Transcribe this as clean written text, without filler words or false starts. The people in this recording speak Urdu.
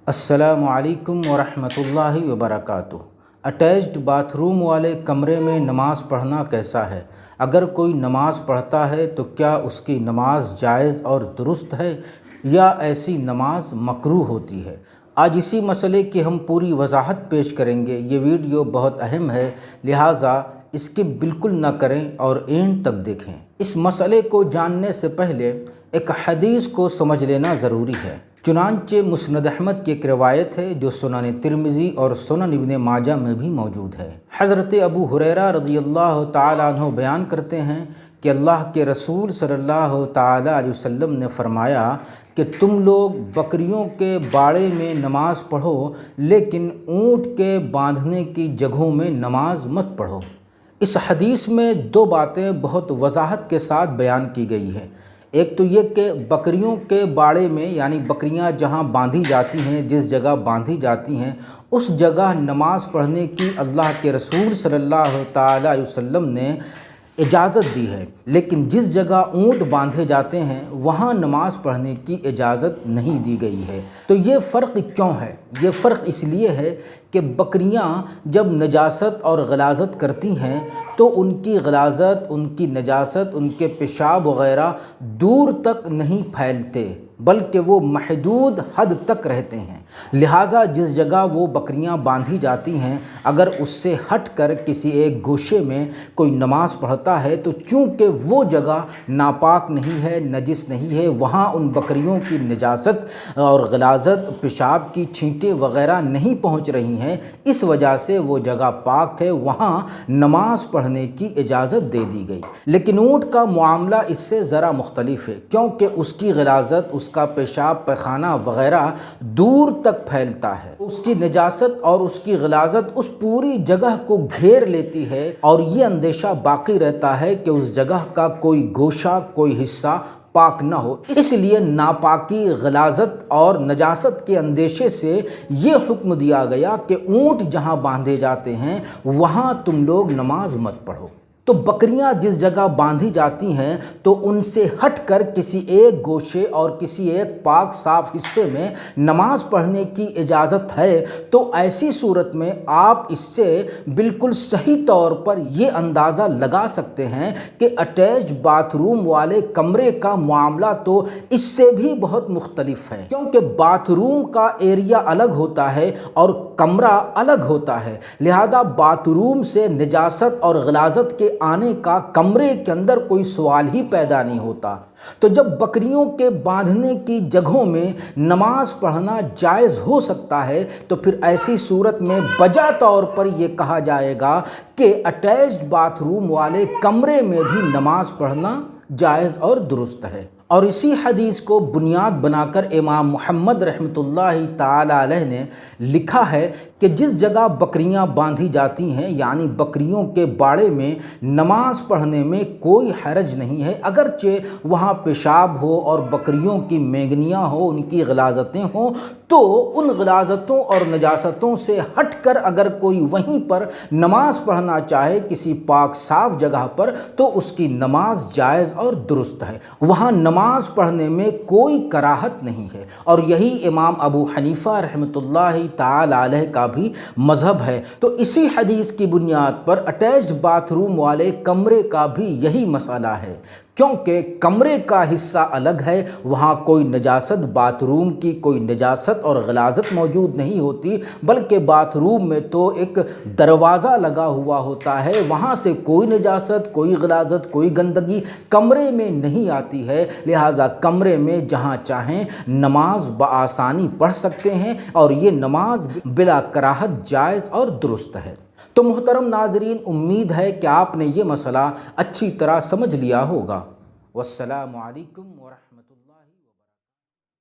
السلام علیکم ورحمۃ اللہ وبرکاتہ۔ اٹیچڈ باتھ روم والے کمرے میں نماز پڑھنا کیسا ہے؟ اگر کوئی نماز پڑھتا ہے تو کیا اس کی نماز جائز اور درست ہے یا ایسی نماز مکروہ ہوتی ہے؟ آج اسی مسئلے کی ہم پوری وضاحت پیش کریں گے۔ یہ ویڈیو بہت اہم ہے، لہٰذا اسکپ بالکل نہ کریں اور اینڈ تک دیکھیں۔ اس مسئلے کو جاننے سے پہلے ایک حدیث کو سمجھ لینا ضروری ہے۔ چنانچہ مسند احمد کی ایک روایت ہے جو سنن ترمذی اور سنن ابن ماجہ میں بھی موجود ہے۔ حضرت ابو ہریرہ رضی اللہ تعالیٰ عنہ بیان کرتے ہیں کہ اللہ کے رسول صلی اللہ تعالیٰ علیہ وسلم نے فرمایا کہ تم لوگ بکریوں کے باڑے میں نماز پڑھو لیکن اونٹ کے باندھنے کی جگہوں میں نماز مت پڑھو۔ اس حدیث میں دو باتیں بہت وضاحت کے ساتھ بیان کی گئی ہیں۔ ایک تو یہ کہ بکریوں کے باڑے میں یعنی بکریاں جہاں باندھی جاتی ہیں، جس جگہ باندھی جاتی ہیں، اس جگہ نماز پڑھنے کی اللہ کے رسول صلی اللہ تعالیٰ علیہ وسلم نے اجازت دی ہے، لیکن جس جگہ اونٹ باندھے جاتے ہیں وہاں نماز پڑھنے کی اجازت نہیں دی گئی ہے۔ تو یہ فرق کیوں ہے؟ یہ فرق اس لیے ہے کہ بکریاں جب نجاست اور غلاظت کرتی ہیں تو ان کی غلاظت، ان کی نجاست، ان کے پیشاب وغیرہ دور تک نہیں پھیلتے بلکہ وہ محدود حد تک رہتے ہیں۔ لہٰذا جس جگہ وہ بکریاں باندھی جاتی ہیں اگر اس سے ہٹ کر کسی ایک گوشے میں کوئی نماز پڑھتا ہے تو چونکہ وہ جگہ ناپاک نہیں ہے، نجس نہیں ہے، وہاں ان بکریوں کی نجاست اور غلاظت، پیشاب کی چھینٹیں وغیرہ نہیں پہنچ رہی ہیں، اس وجہ سے وہ جگہ پاک ہے، وہاں نماز پڑھنے کی اجازت دے دی گئی۔ لیکن اونٹ کا معاملہ اس سے ذرا مختلف ہے، کیونکہ اس کی غلاظت، اس کا پیشاب پیخانہ وغیرہ دور تک پھیلتا ہے۔ اس کی نجاست اور اس کی غلاظت اس پوری جگہ کو گھیر لیتی ہے اور یہ اندیشہ باقی رہتا ہے کہ اس جگہ کا کوئی گوشہ، کوئی حصہ پاک نہ ہو۔ اس لیے ناپاکی، غلاظت اور نجاست کے اندیشے سے یہ حکم دیا گیا کہ اونٹ جہاں باندھے جاتے ہیں وہاں تم لوگ نماز مت پڑھو۔ تو بکریاں جس جگہ باندھی جاتی ہیں تو ان سے ہٹ کر کسی ایک گوشے اور کسی ایک پاک صاف حصے میں نماز پڑھنے کی اجازت ہے، تو ایسی صورت میں آپ اس سے بالکل صحیح طور پر یہ اندازہ لگا سکتے ہیں کہ اٹیچڈ باتھ روم والے کمرے کا معاملہ تو اس سے بھی بہت مختلف ہے، کیونکہ باتھ روم کا ایریا الگ ہوتا ہے اور کمرہ الگ ہوتا ہے۔ لہٰذا باتھ روم سے نجاست اور غلاظت کے آنے کا کمرے کے اندر کوئی سوال ہی پیدا نہیں ہوتا۔ تو جب بکریوں کے باندھنے کی جگہوں میں نماز پڑھنا جائز ہو سکتا ہے تو پھر ایسی صورت میں بجا طور پر یہ کہا جائے گا کہ اٹیچڈ باتھ روم والے کمرے میں بھی نماز پڑھنا جائز اور درست ہے۔ اور اسی حدیث کو بنیاد بنا کر امام محمد رحمۃ اللہ تعالیٰ علیہ نے لکھا ہے کہ جس جگہ بکریاں باندھی جاتی ہیں یعنی بکریوں کے باڑے میں نماز پڑھنے میں کوئی حرج نہیں ہے، اگرچہ وہاں پیشاب ہو اور بکریوں کی مینگنیاں ہوں، ان کی غلاظتیں ہوں، تو ان غلاظتوں اور نجاستوں سے ہٹ کر اگر کوئی وہیں پر نماز پڑھنا چاہے کسی پاک صاف جگہ پر تو اس کی نماز جائز اور درست ہے، وہاں نماز پڑھنے میں کوئی کراہت نہیں ہے۔ اور یہی امام ابو حنیفہ رحمۃ اللہ تعالی علیہ کا بھی مذہب ہے۔ تو اسی حدیث کی بنیاد پر اٹیچڈ باتھ روم والے کمرے کا بھی یہی مسئلہ ہے، کیونکہ کمرے کا حصہ الگ ہے، وہاں کوئی نجاست، باتھ روم کی کوئی نجاست اور غلاظت موجود نہیں ہوتی، بلکہ باتھ روم میں تو ایک دروازہ لگا ہوا ہوتا ہے، وہاں سے کوئی نجاست، کوئی غلاظت، کوئی گندگی کمرے میں نہیں آتی ہے۔ لہٰذا کمرے میں جہاں چاہیں نماز بآسانی پڑھ سکتے ہیں اور یہ نماز بلا کراہت جائز اور درست ہے۔ تو محترم ناظرین، امید ہے کہ آپ نے یہ مسئلہ اچھی طرح سمجھ لیا ہوگا۔ والسلام علیکم ورحمۃ اللہ۔